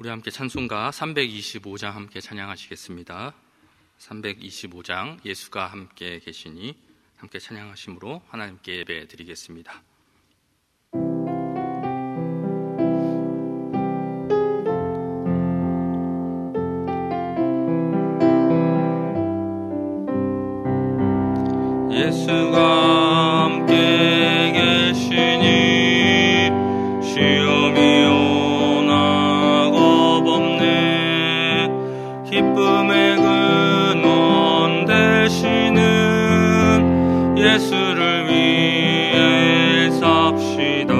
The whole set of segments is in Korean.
우리 함께 찬송가 325장 함께 찬양하시겠습니다. 325장 예수가 함께 계시니 함께 찬양하심으로 하나님께 예배 드리겠습니다. 예수가 함께 계시니 시험이 오나 겁없네. 기쁨의 근원 되시는 예수를 위해 삽시다.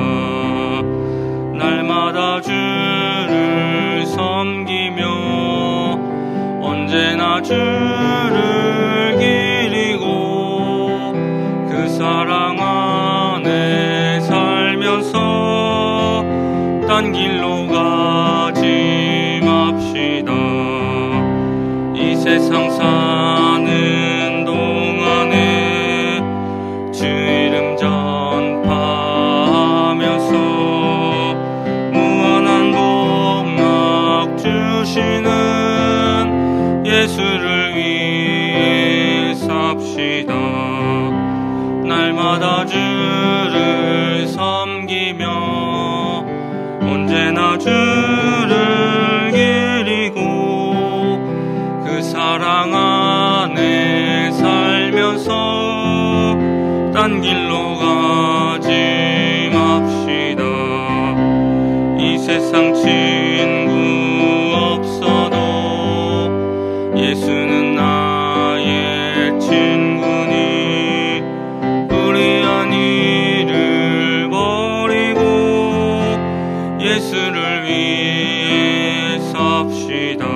날마다 주를 섬기며 언제나 주를 기리고 그 사랑 안에 살면서 딴 길로 가지 맙시다. 이 세상 사는 동안에 주 이름 전파하면서 무한한 복락 주시는 예수를 위해 삽시다. 날마다 주를 섬기며 언제나 주를 기리고 그 사랑 안에 살면서 딴 길로 가지 맙시다. 이 세상 친구 없어도 예수는 나의 친구니 불의한 일을 버리고 예수를 위해 삽시다.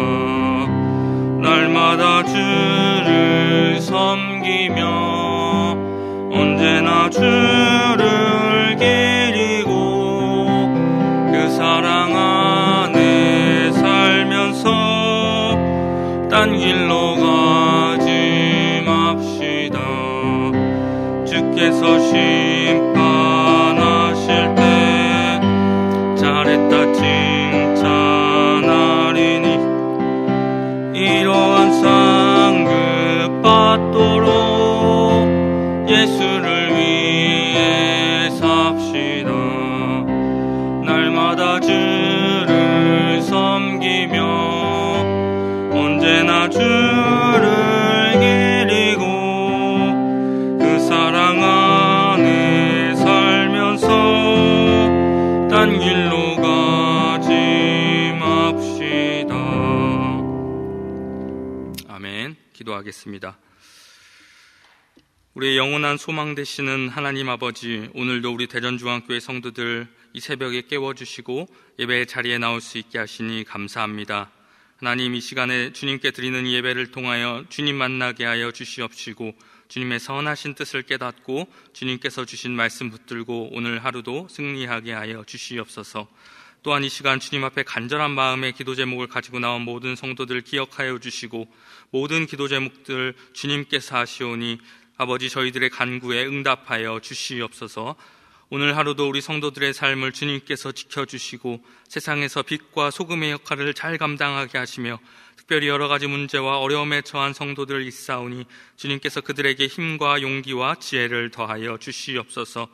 날마다 주를 섬기며 언제나 주를 기리고 그 사랑 안에 살면서 딴 길로 가지 맙시다. 주께서 심판하실 때 잘했다 칭찬하리니 이러한 상급 받도록 예수를 위해 삽시다. 날마다 주를 섬기며 언제나 주를 기리고 그 사랑 안에 살면서 딴 길로 가지 맙시다. 아멘. 기도하겠습니다. 우리의 영원한 소망 되시는 하나님 아버지, 오늘도 우리 대전중앙교회 성도들 이 새벽에 깨워주시고 예배의 자리에 나올 수 있게 하시니 감사합니다. 하나님, 이 시간에 주님께 드리는 예배를 통하여 주님 만나게 하여 주시옵시고 주님의 선하신 뜻을 깨닫고 주님께서 주신 말씀 붙들고 오늘 하루도 승리하게 하여 주시옵소서. 또한 이 시간 주님 앞에 간절한 마음의 기도 제목을 가지고 나온 모든 성도들 기억하여 주시고 모든 기도 제목들 주님께서 하시오니 아버지 저희들의 간구에 응답하여 주시옵소서. 오늘 하루도 우리 성도들의 삶을 주님께서 지켜주시고 세상에서 빛과 소금의 역할을 잘 감당하게 하시며 특별히 여러 가지 문제와 어려움에 처한 성도들 있사오니 주님께서 그들에게 힘과 용기와 지혜를 더하여 주시옵소서.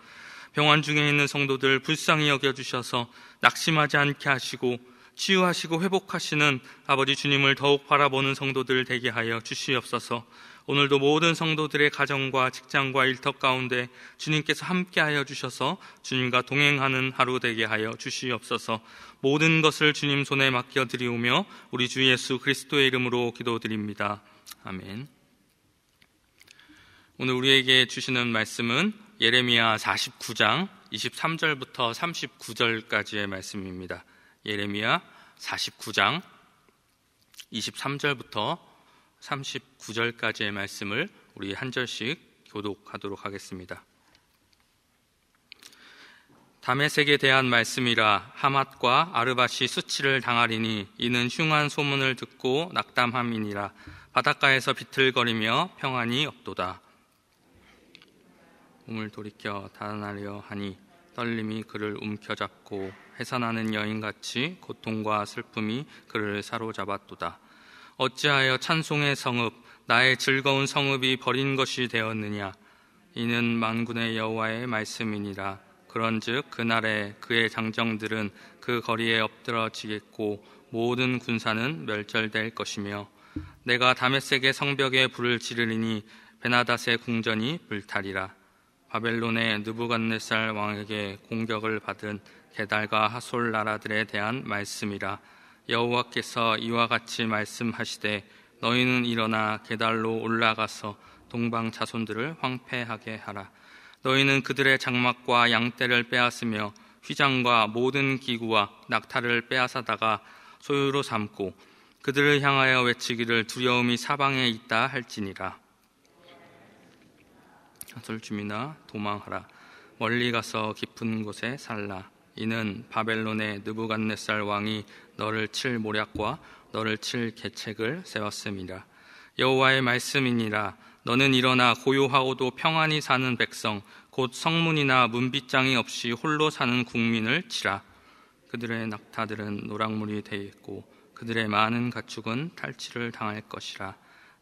병환 중에 있는 성도들 불쌍히 여겨주셔서 낙심하지 않게 하시고 치유하시고 회복하시는 아버지 주님을 더욱 바라보는 성도들 되게 하여 주시옵소서. 오늘도 모든 성도들의 가정과 직장과 일터 가운데 주님께서 함께하여 주셔서 주님과 동행하는 하루 되게 하여 주시옵소서. 모든 것을 주님 손에 맡겨드리오며 우리 주 예수 그리스도의 이름으로 기도드립니다. 아멘. 오늘 우리에게 주시는 말씀은 예레미야 49장 23절부터 39절까지의 말씀입니다. 예레미야 49장 23절부터 39절까지의 말씀을 우리 한 절씩 교독하도록 하겠습니다. 다메섹에 대한 말씀이라. 하맛과 아르밧이 수치를 당하리니 이는 흉한 소문을 듣고 낙담함이니라. 바닷가에서 비틀거리며 평안이 없도다. 몸을 돌이켜 달아나려 하니 떨림이 그를 움켜잡고 해산하는 여인같이 고통과 슬픔이 그를 사로잡았도다. 어찌하여 찬송의 성읍, 나의 즐거운 성읍이 버린 것이 되었느냐? 이는 만군의 여호와의 말씀이니라. 그런즉 그날에 그의 장정들은 그 거리에 엎드러지겠고 모든 군사는 멸절될 것이며, 내가 다메섹의 성벽에 불을 지르리니 베나닷의 궁전이 불타리라. 바벨론의 느부갓네살 왕에게 공격을 받은 게달과 하솔 나라들에 대한 말씀이라. 여호와께서 이와 같이 말씀하시되, 너희는 일어나 게달로 올라가서 동방 자손들을 황폐하게 하라. 너희는 그들의 장막과 양떼를 빼앗으며 휘장과 모든 기구와 낙타를 빼앗아다가 소유로 삼고 그들을 향하여 외치기를 두려움이 사방에 있다 할지니라. 하솔춤이나 도망하라. 멀리 가서 깊은 곳에 살라. 이는 바벨론의 느부갓네살 왕이 너를 칠 모략과 너를 칠 계책을 세웠음이라. 여호와의 말씀이니라. 너는 일어나 고요하고도 평안히 사는 백성, 곧 성문이나 문빗장이 없이 홀로 사는 국민을 치라. 그들의 낙타들은 노랑물이 되겠고 그들의 많은 가축은 탈취를 당할 것이라.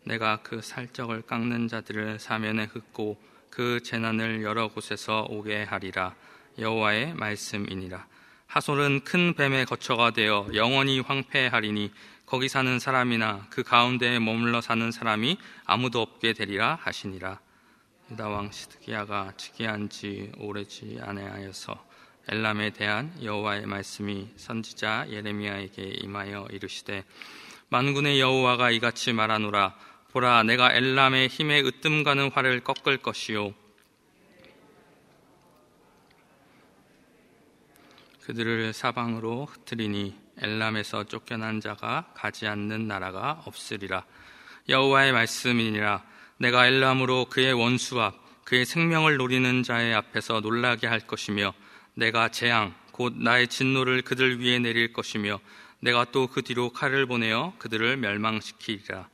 내가 그 살적을 깎는 자들을 사면에 긋고 그 재난을 여러 곳에서 오게 하리라. 여호와의 말씀이니라. 하솔은 큰 뱀의 거처가 되어 영원히 황폐하리니 거기 사는 사람이나 그 가운데에 머물러 사는 사람이 아무도 없게 되리라 하시니라. 유다 왕 시드기야가 즉위한 지 오래지 아니하여서 엘람에 대한 여호와의 말씀이 선지자 예레미야에게 임하여 이르시되, 만군의 여호와가 이같이 말하노라. 보라, 내가 엘람의 힘에 으뜸가는 활을 꺾을 것이요 그들을 사방으로 흩트리니 엘람에서 쫓겨난 자가 가지 않는 나라가 없으리라. 여호와의 말씀이니라. 내가 엘람으로 그의 원수 앞, 그의 생명을 노리는 자의 앞에서 놀라게 할 것이며, 내가 재앙 곧 나의 진노를 그들 위에 내릴 것이며, 내가 또 그 뒤로 칼을 보내어 그들을 멸망시키리라.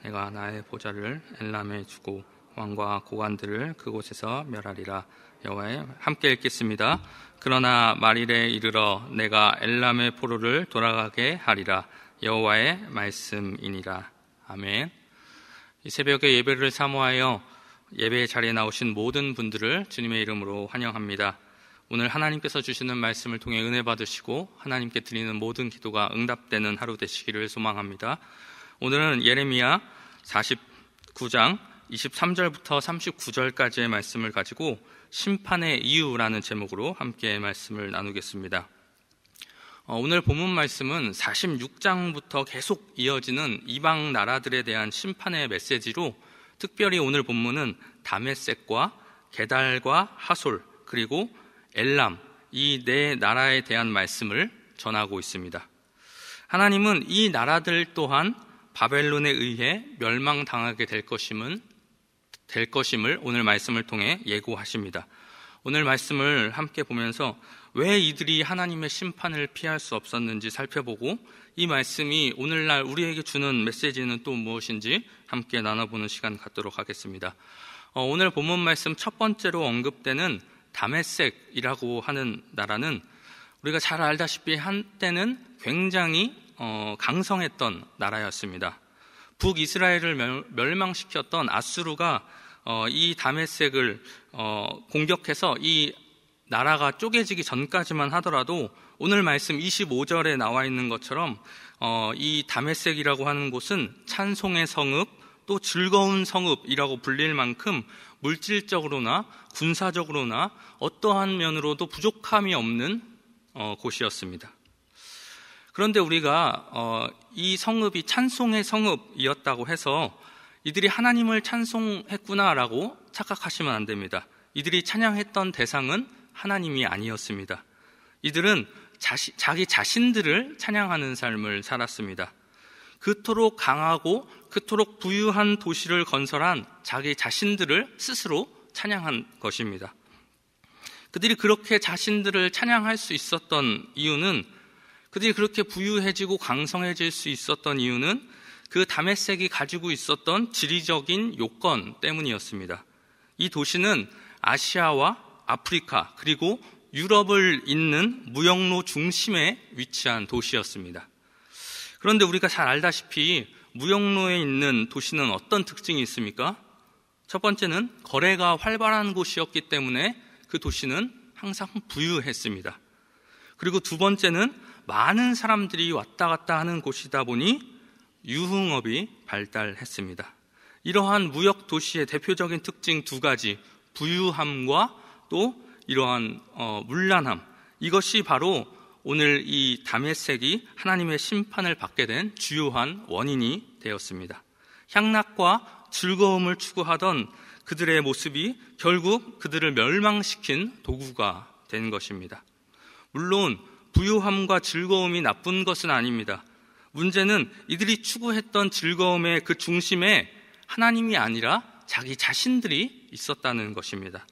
내가 나의 보좌를 엘람에 주고 왕과 고관들을 그곳에서 멸하리라. 여호와의 함께 읽겠습니다. 그러나 말일에 이르러 내가 엘람의 포로를 돌아가게 하리라. 여호와의 말씀이니라. 아멘. 이 새벽에 예배를 사모하여 예배 자리에 나오신 모든 분들을 주님의 이름으로 환영합니다. 오늘 하나님께서 주시는 말씀을 통해 은혜 받으시고 하나님께 드리는 모든 기도가 응답되는 하루 되시기를 소망합니다. 오늘은 예레미야 49장 23절부터 39절까지의 말씀을 가지고 심판의 이유라는 제목으로 함께 말씀을 나누겠습니다. 오늘 본문 말씀은 46장부터 계속 이어지는 이방 나라들에 대한 심판의 메시지로, 특별히 오늘 본문은 다메섹과 게달과 하솔 그리고 엘람, 이 네 나라에 대한 말씀을 전하고 있습니다. 하나님은 이 나라들 또한 바벨론에 의해 멸망당하게 될 것임을 오늘 말씀을 통해 예고하십니다. 오늘 말씀을 함께 보면서 왜 이들이 하나님의 심판을 피할 수 없었는지 살펴보고, 이 말씀이 오늘날 우리에게 주는 메시지는 또 무엇인지 함께 나눠보는 시간 갖도록 하겠습니다. 오늘 본문 말씀 첫 번째로 언급되는 다메섹이라고 하는 나라는 우리가 잘 알다시피 한때는 굉장히 강성했던 나라였습니다. 북이스라엘을 멸망시켰던 아수르가 이 다메섹을 공격해서 이 나라가 쪼개지기 전까지만 하더라도 오늘 말씀 25절에 나와 있는 것처럼 이 다메섹이라고 하는 곳은 찬송의 성읍, 또 즐거운 성읍이라고 불릴 만큼 물질적으로나 군사적으로나 어떠한 면으로도 부족함이 없는 곳이었습니다. 그런데 우리가 이 성읍이 찬송의 성읍이었다고 해서 이들이 하나님을 찬송했구나라고 착각하시면 안 됩니다. 이들이 찬양했던 대상은 하나님이 아니었습니다. 이들은 자기 자신들을 찬양하는 삶을 살았습니다. 그토록 강하고 그토록 부유한 도시를 건설한 자기 자신들을 스스로 찬양한 것입니다. 그들이 그렇게 자신들을 찬양할 수 있었던 이유는, 그들이 그렇게 부유해지고 강성해질 수 있었던 이유는 그 다메섹이 가지고 있었던 지리적인 요건 때문이었습니다. 이 도시는 아시아와 아프리카 그리고 유럽을 잇는 무역로 중심에 위치한 도시였습니다. 그런데 우리가 잘 알다시피 무역로에 있는 도시는 어떤 특징이 있습니까? 첫 번째는 거래가 활발한 곳이었기 때문에 그 도시는 항상 부유했습니다. 그리고 두 번째는 많은 사람들이 왔다 갔다 하는 곳이다 보니 유흥업이 발달했습니다. 이러한 무역 도시의 대표적인 특징 두 가지, 부유함과 또 이러한 문란함, 이것이 바로 오늘 이 다메섹이 하나님의 심판을 받게 된 주요한 원인이 되었습니다. 향락과 즐거움을 추구하던 그들의 모습이 결국 그들을 멸망시킨 도구가 된 것입니다. 물론 부유함과 즐거움이 나쁜 것은 아닙니다. 문제는 이들이 추구했던 즐거움의 그 중심에 하나님이 아니라 자기 자신들이 있었다는 것입니다.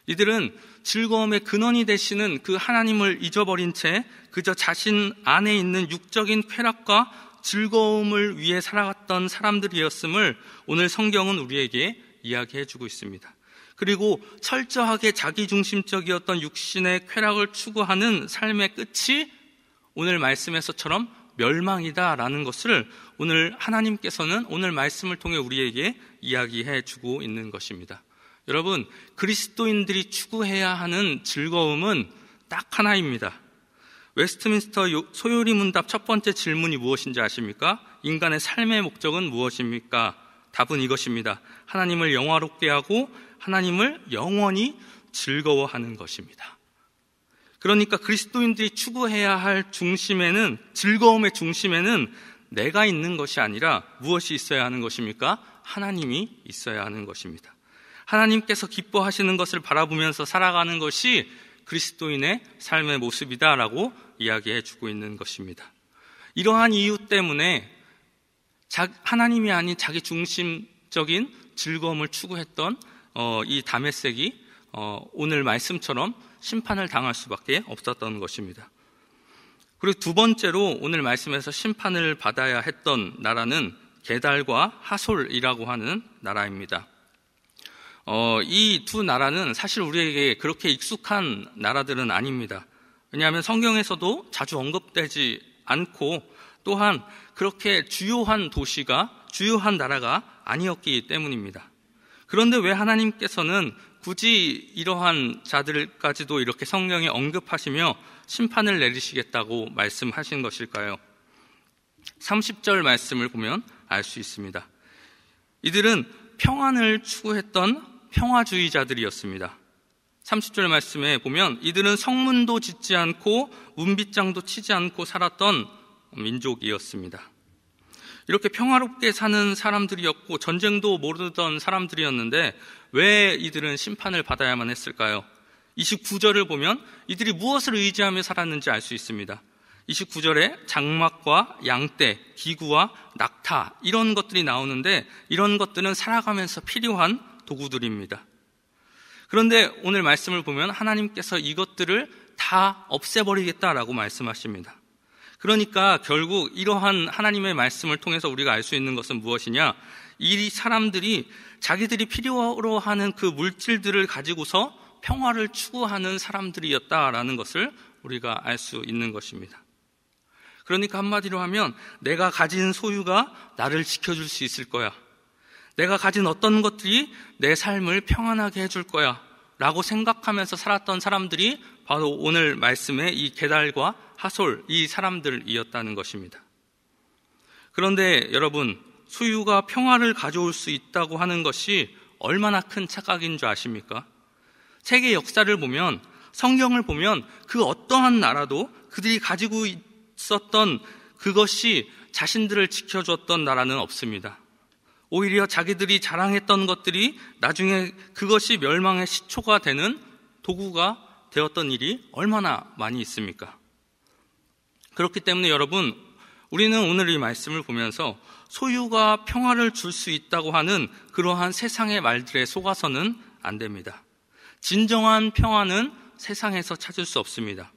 이들은 즐거움의 근원이 되시는 그 하나님을 잊어버린 채 그저 자신 안에 있는 육적인 쾌락과 즐거움을 위해 살아갔던 사람들이었음을 오늘 성경은 우리에게 이야기해주고 있습니다. 그리고 철저하게 자기중심적이었던 육신의 쾌락을 추구하는 삶의 끝이 오늘 말씀에서처럼 멸망이다라는 것을 오늘 하나님께서는 오늘 말씀을 통해 우리에게 이야기해주고 있는 것입니다. 여러분, 그리스도인들이 추구해야 하는 즐거움은 딱 하나입니다. 웨스트민스터 소요리 문답 첫 번째 질문이 무엇인지 아십니까? 인간의 삶의 목적은 무엇입니까? 답은 이것입니다. 하나님을 영화롭게 하고 하나님을 영원히 즐거워하는 것입니다. 그러니까 그리스도인들이 추구해야 할 중심에는, 즐거움의 중심에는 내가 있는 것이 아니라 무엇이 있어야 하는 것입니까? 하나님이 있어야 하는 것입니다. 하나님께서 기뻐하시는 것을 바라보면서 살아가는 것이 그리스도인의 삶의 모습이다라고 이야기해 주고 있는 것입니다. 이러한 이유 때문에 하나님이 아닌 자기 중심적인 즐거움을 추구했던 이 다메섹이 오늘 말씀처럼 심판을 당할 수밖에 없었던 것입니다. 그리고 두 번째로 오늘 말씀에서 심판을 받아야 했던 나라는 게달과 하솔이라고 하는 나라입니다. 이 두 나라는 사실 우리에게 그렇게 익숙한 나라들은 아닙니다. 왜냐하면 성경에서도 자주 언급되지 않고 또한 그렇게 주요한 도시가, 주요한 나라가 아니었기 때문입니다. 그런데 왜 하나님께서는 굳이 이러한 자들까지도 이렇게 성경에 언급하시며 심판을 내리시겠다고 말씀하신 것일까요? 30절 말씀을 보면 알 수 있습니다. 이들은 평안을 추구했던 평화주의자들이었습니다. 30절 말씀에 보면 이들은 성문도 짓지 않고 문빗장도 치지 않고 살았던 민족이었습니다. 이렇게 평화롭게 사는 사람들이었고 전쟁도 모르던 사람들이었는데 왜 이들은 심판을 받아야만 했을까요? 29절을 보면 이들이 무엇을 의지하며 살았는지 알 수 있습니다. 29절에 장막과 양떼, 기구와 낙타 이런 것들이 나오는데 이런 것들은 살아가면서 필요한 도구들입니다. 그런데 오늘 말씀을 보면 하나님께서 이것들을 다 없애버리겠다라고 말씀하십니다. 그러니까 결국 이러한 하나님의 말씀을 통해서 우리가 알 수 있는 것은 무엇이냐? 이 사람들이 자기들이 필요로 하는 그 물질들을 가지고서 평화를 추구하는 사람들이었다라는 것을 우리가 알 수 있는 것입니다. 그러니까 한마디로 하면 내가 가진 소유가 나를 지켜줄 수 있을 거야. 내가 가진 어떤 것들이 내 삶을 평안하게 해줄 거야 라고 생각하면서 살았던 사람들이 바로 오늘 말씀의 이 게달과 하솔, 이 사람들이었다는 것입니다. 그런데 여러분, 소유가 평화를 가져올 수 있다고 하는 것이 얼마나 큰 착각인 줄 아십니까? 세계 역사를 보면, 성경을 보면 그 어떠한 나라도 그들이 가지고 있었던 그것이 자신들을 지켜줬던 나라는 없습니다. 오히려 자기들이 자랑했던 것들이 나중에 그것이 멸망의 시초가 되는 도구가 되었던 일이 얼마나 많이 있습니까? 그렇기 때문에 여러분, 우리는 오늘 이 말씀을 보면서 소유가 평화를 줄 수 있다고 하는 그러한 세상의 말들에 속아서는 안 됩니다. 진정한 평화는 세상에서 찾을 수 없습니다.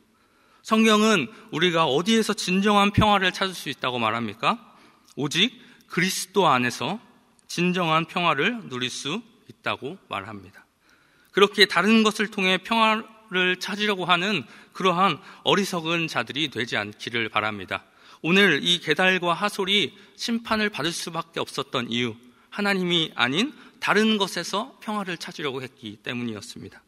성경은 우리가 어디에서 진정한 평화를 찾을 수 있다고 말합니까? 오직 그리스도 안에서 진정한 평화를 누릴 수 있다고 말합니다. 그렇게 다른 것을 통해 평화를 평화를 찾으려고 하는 그러한 어리석은 자들이 되지 않기를 바랍니다. 오늘 이 게달과 하솔이 심판을 받을 수밖에 없었던 이유, 하나님이 아닌 다른 것에서 평화를 찾으려고 했기 때문이었습니다.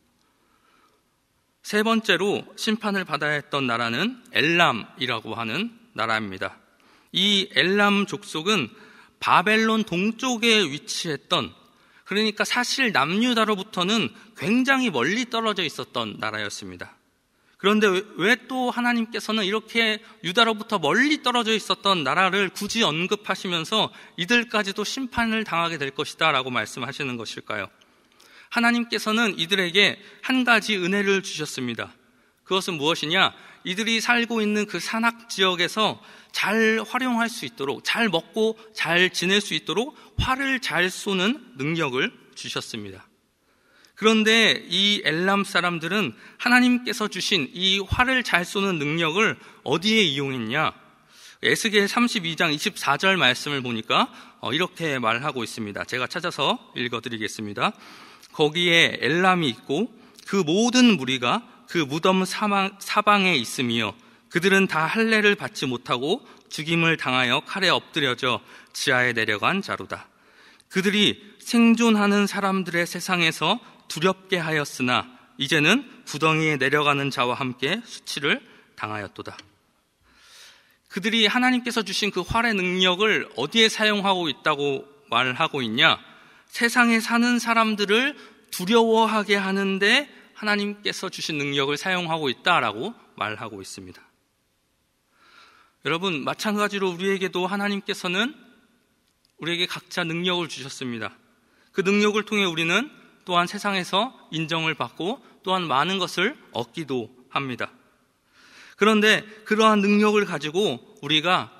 세 번째로 심판을 받아야 했던 나라는 엘람이라고 하는 나라입니다. 이 엘람 족속은 바벨론 동쪽에 위치했던, 그러니까 사실 남유다로부터는 굉장히 멀리 떨어져 있었던 나라였습니다. 그런데 왜 또 하나님께서는 이렇게 유다로부터 멀리 떨어져 있었던 나라를 굳이 언급하시면서 이들까지도 심판을 당하게 될 것이다 라고 말씀하시는 것일까요? 하나님께서는 이들에게 한 가지 은혜를 주셨습니다. 그것은 무엇이냐? 이들이 살고 있는 그 산악 지역에서 잘 활용할 수 있도록, 잘 먹고 잘 지낼 수 있도록 활을 잘 쏘는 능력을 주셨습니다. 그런데 이 엘람 사람들은 하나님께서 주신 이 활을 잘 쏘는 능력을 어디에 이용했냐? 에스겔 32장 24절 말씀을 보니까 이렇게 말하고 있습니다. 제가 찾아서 읽어드리겠습니다. 거기에 엘람이 있고 그 모든 무리가 그 무덤 사방에 있으며 그들은 다 할례를 받지 못하고 죽임을 당하여 칼에 엎드려져 지하에 내려간 자로다. 그들이 생존하는 사람들의 세상에서 두렵게 하였으나 이제는 구덩이에 내려가는 자와 함께 수치를 당하였도다. 그들이 하나님께서 주신 그 활의 능력을 어디에 사용하고 있다고 말하고 있냐? 세상에 사는 사람들을 두려워하게 하는데 하나님께서 주신 능력을 사용하고 있다라고 말하고 있습니다. 여러분, 마찬가지로 우리에게도 하나님께서는 우리에게 각자 능력을 주셨습니다. 그 능력을 통해 우리는 또한 세상에서 인정을 받고 또한 많은 것을 얻기도 합니다. 그런데 그러한 능력을 가지고 우리가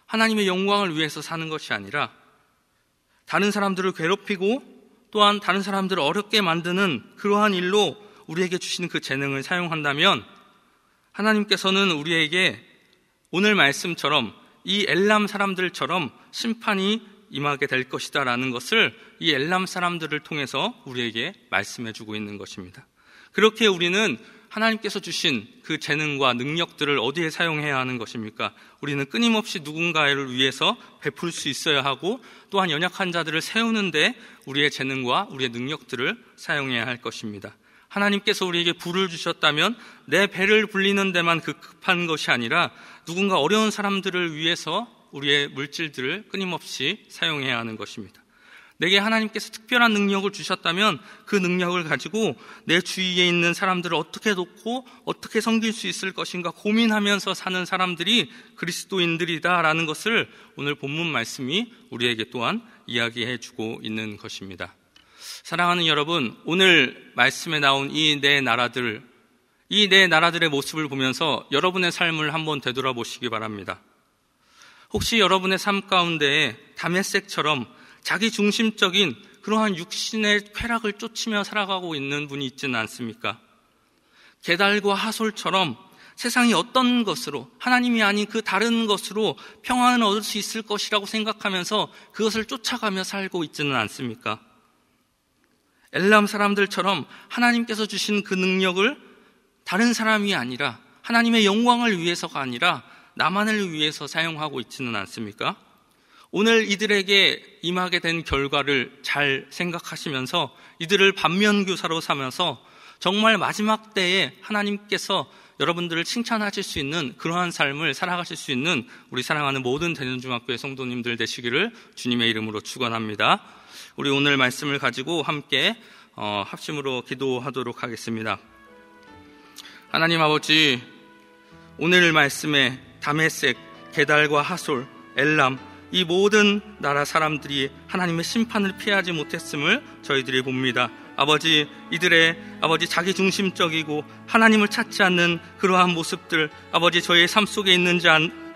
하나님의 영광을 위해서 사는 것이 아니라 다른 사람들을 괴롭히고 또한 다른 사람들을 어렵게 만드는 그러한 일로 우리에게 주신 그 재능을 사용한다면 하나님께서는 우리에게 오늘 말씀처럼 이 엘람 사람들처럼 심판이 임하게 될 것이다 라는 것을 이 엘람 사람들을 통해서 우리에게 말씀해 주고 있는 것입니다. 그렇게 우리는 하나님께서 주신 그 재능과 능력들을 어디에 사용해야 하는 것입니까? 우리는 끊임없이 누군가를 위해서 베풀 수 있어야 하고 또한 연약한 자들을 세우는데 우리의 재능과 우리의 능력들을 사용해야 할 것입니다. 하나님께서 우리에게 부를 주셨다면 내 배를 불리는 데만 급한 것이 아니라 누군가 어려운 사람들을 위해서 우리의 물질들을 끊임없이 사용해야 하는 것입니다. 내게 하나님께서 특별한 능력을 주셨다면 그 능력을 가지고 내 주위에 있는 사람들을 어떻게 돕고 어떻게 섬길 수 있을 것인가 고민하면서 사는 사람들이 그리스도인들이다라는 것을 오늘 본문 말씀이 우리에게 또한 이야기해 주고 있는 것입니다. 사랑하는 여러분, 오늘 말씀에 나온 이 네 나라들의 모습을 보면서 여러분의 삶을 한번 되돌아보시기 바랍니다. 혹시 여러분의 삶 가운데 다메섹처럼 자기 중심적인 그러한 육신의 쾌락을 쫓으며 살아가고 있는 분이 있지는 않습니까? 게달과 하솔처럼 세상이 어떤 것으로 하나님이 아닌 그 다른 것으로 평안을 얻을 수 있을 것이라고 생각하면서 그것을 쫓아가며 살고 있지는 않습니까? 엘람 사람들처럼 하나님께서 주신 그 능력을 다른 사람이 아니라 하나님의 영광을 위해서가 아니라 나만을 위해서 사용하고 있지는 않습니까? 오늘 이들에게 임하게 된 결과를 잘 생각하시면서 이들을 반면교사로 삼아서 정말 마지막 때에 하나님께서 여러분들을 칭찬하실 수 있는 그러한 삶을 살아가실 수 있는 우리 사랑하는 모든 대전중학교의 성도님들 되시기를 주님의 이름으로 축원합니다. 우리 오늘 말씀을 가지고 함께 합심으로 기도하도록 하겠습니다. 하나님 아버지, 오늘 말씀에 다메섹, 게달과 하솔, 엘람 이 모든 나라 사람들이 하나님의 심판을 피하지 못했음을 저희들이 봅니다. 아버지, 이들의 자기중심적이고 하나님을 찾지 않는 그러한 모습들, 아버지 저희의 삶 속에 있는지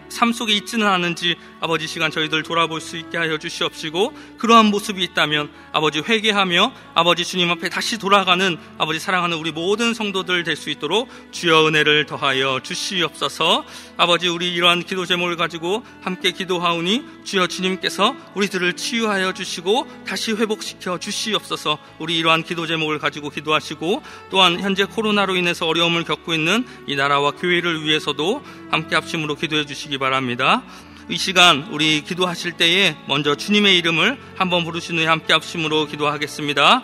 삶 속에 있지는 않은지 아버지 시간 저희들 돌아볼 수 있게 하여 주시옵시고, 그러한 모습이 있다면 아버지 회개하며 아버지 주님 앞에 다시 돌아가는 아버지 사랑하는 우리 모든 성도들 될 수 있도록 주여 은혜를 더하여 주시옵소서. 아버지 우리 이러한 기도 제목을 가지고 함께 기도하오니 주여 주님께서 우리들을 치유하여 주시고 다시 회복시켜 주시옵소서. 우리 이러한 기도 제목을 가지고 기도하시고, 또한 현재 코로나로 인해서 어려움을 겪고 있는 이 나라와 교회를 위해서도 함께 합심으로 기도해 주시기 바랍니다. 이 시간 우리 기도하실 때에 먼저 주님의 이름을 한번 부르신 후에 함께 합심으로 기도하겠습니다.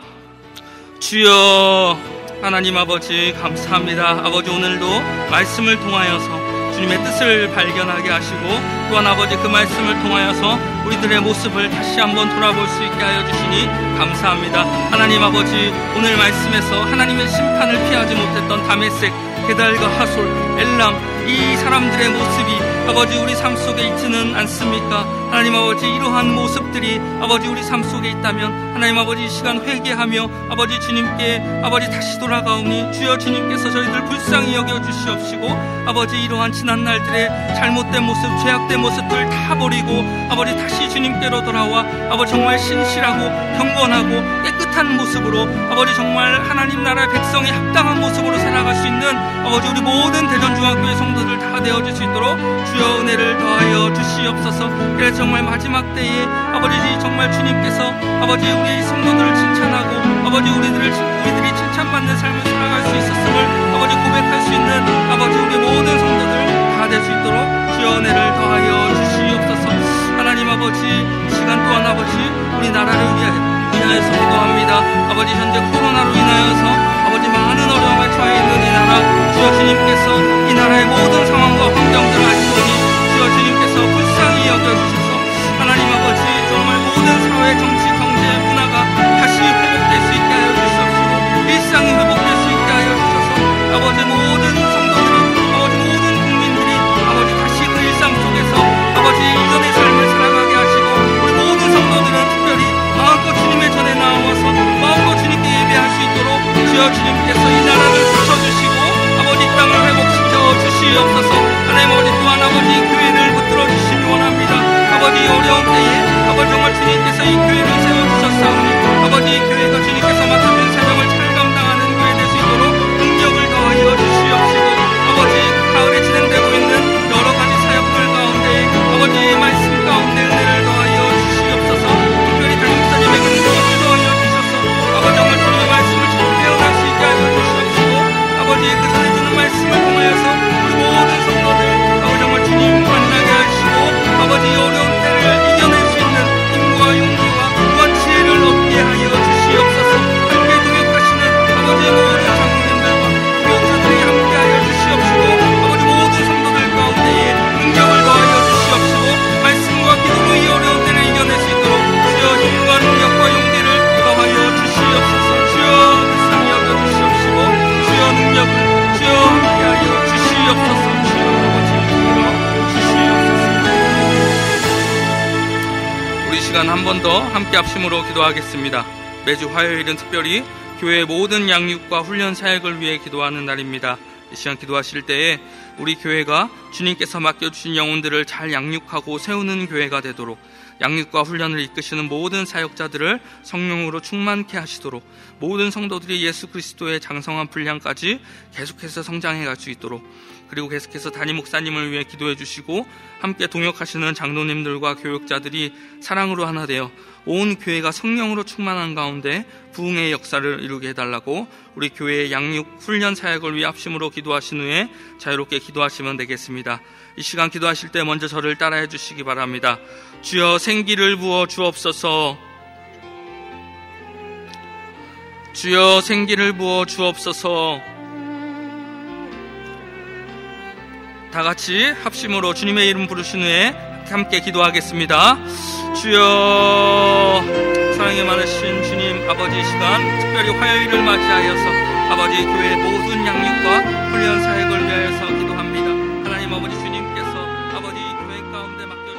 주여 하나님 아버지 감사합니다. 아버지 오늘도 말씀을 통하여서 주님의 뜻을 발견하게 하시고, 또한 아버지 그 말씀을 통하여서 우리들의 모습을 다시 한번 돌아볼 수 있게 하여 주시니 감사합니다. 하나님 아버지 오늘 말씀에서 하나님의 심판을 피하지 못했던 다메섹, 게달과 하솔, 엘람, 이 사람들의 모습이 아버지 우리 삶 속에 있지는 않습니까? 하나님 아버지 이러한 모습들이 아버지 우리 삶 속에 있다면 하나님 아버지 이 시간 회개하며 아버지 주님께 아버지 다시 돌아가오니 주여 주님께서 저희들 불쌍히 여겨주시옵시고, 아버지 이러한 지난 날들의 잘못된 모습, 죄악된 모습들 다 버리고 아버지 다시 주님께로 돌아와 아버지 정말 신실하고 경건하고 깨끗한 모습으로 아버지 정말 하나님 나라의 백성이 합당한 모습으로 살아갈 수 있는 아버지 우리 모든 대전중앙교회 성도들 다 되어줄 수 있도록 주여 은혜를 더하여 주시옵소서. 그래서 정말 마지막 때에 아버지 정말 주님께서 아버지 우리 성도들을 칭찬하고 아버지 우리들이 칭찬받는 삶을 살아갈 수 있었음을 아버지 고백할 수 있는 아버지 우리 모든 성도들 다 될 수 있도록 주여 은혜를 더하여 주시옵소서. 하나님 아버지 시간 또한 아버지 우리 나라를 위하여서 기도합니다. 아버지 현재 코로나로 인하여서 아버지 많은 어려움에 처해 있는 이 나라, 주여 주님께서 이 나라의 모든 상황과 환경들을 아시오니 주여 주님께서 불쌍히 여겨주셔서 하나님 아버지 정말 모든 사회, 정치, 경제, 문화가 다시 회복될 수 있게 하여 주시옵시고, 일상이 회복될 수 있게 하여 주셔서 아버지 모든 성도들이 아버지 모든 국민들이 아버지 다시 그 일상 속에서 아버지 이전의 삶을 살아가게 하시고, 우리 모든 성도들은 특별히 마음껏 주님의 전에 나와서 마음껏 주님께 예배할 수 있도록 주여 주님께서 이 나라를 고쳐주시고 아버지 땅을 회복시켜 주시옵소서. 하나님 아버지 또한 아버지 교회를 붙들어 주시기 원합니다. 아버지 어려운 때에 아버지 정말 주님께서 이 교회를 세워주셨사오니 아버지 이 교회가 주님께서 맡아준 사명을 잘 감당하는 교회 될 수 있도록 능력을 더하여 주시옵시고, 아버지 가을에 진행되고 있는 여러 가지 사역들 가운데 아버지 말씀 가운데 은혜를 더하여 주시옵소서. 특별히 담임 목사님에게 능력을 더하여 주셔서 아버지 정말 주님의 말씀을 잘 깨어날 수 있게 하여 주시옵시고, 아버지 그 전해주는 말씀을 통하여서 우리 모든 성도들 아버지 정말 주님 만나게 하시고 아버지 어려운 때를 이겨낼 수 있는 힘과 용기와 또한 지혜를 얻게 하여 주시옵소서. 함께 동역하시는 아버지 모든 장로님들과 교육자들이 함께 하여 주시옵시고, 아버지 모든 성도들 가운데에 능력을 더하여 주시옵시고, 말씀과 기도로 이 어려운 때를 이겨낼 수 있도록 주여 힘과 능력과 용기를 더하여 주시옵소서. 주여 불쌍히 여겨 주시옵시고 주여 능력을 주여 함께하여 주시옵소서. 주여 아버지 불러 주시옵소서. 우리 시간 한 번 더 함께 합심으로 기도하겠습니다. 매주 화요일은 특별히 교회의 모든 양육과 훈련 사역을 위해 기도하는 날입니다. 이 시간 기도하실 때에 우리 교회가 주님께서 맡겨주신 영혼들을 잘 양육하고 세우는 교회가 되도록, 양육과 훈련을 이끄시는 모든 사역자들을 성령으로 충만케 하시도록, 모든 성도들이 예수 그리스도의 장성한 분량까지 계속해서 성장해 갈 수 있도록, 그리고 계속해서 담임 목사님을 위해 기도해 주시고 함께 동역하시는 장로님들과 교육자들이 사랑으로 하나 되어 온 교회가 성령으로 충만한 가운데 부흥의 역사를 이루게 해달라고 우리 교회의 양육 훈련 사역을 위해 합심으로 기도하신 후에 자유롭게 기도하시면 되겠습니다. 이 시간 기도하실 때 먼저 저를 따라해 주시기 바랍니다. 주여 생기를 부어 주옵소서. 주여 생기를 부어 주옵소서. 다 같이 합심으로 주님의 이름 부르신 후에 함께 기도하겠습니다. 주여 사랑이 많으신 주님 아버지, 이 시간 특별히 화요일을 맞이하여서 아버지 교회의 모든 양육과 훈련 사역을 위하여서 기도합니다. 하나님 아버지 주님께서 아버지 교회 가운데 맡겨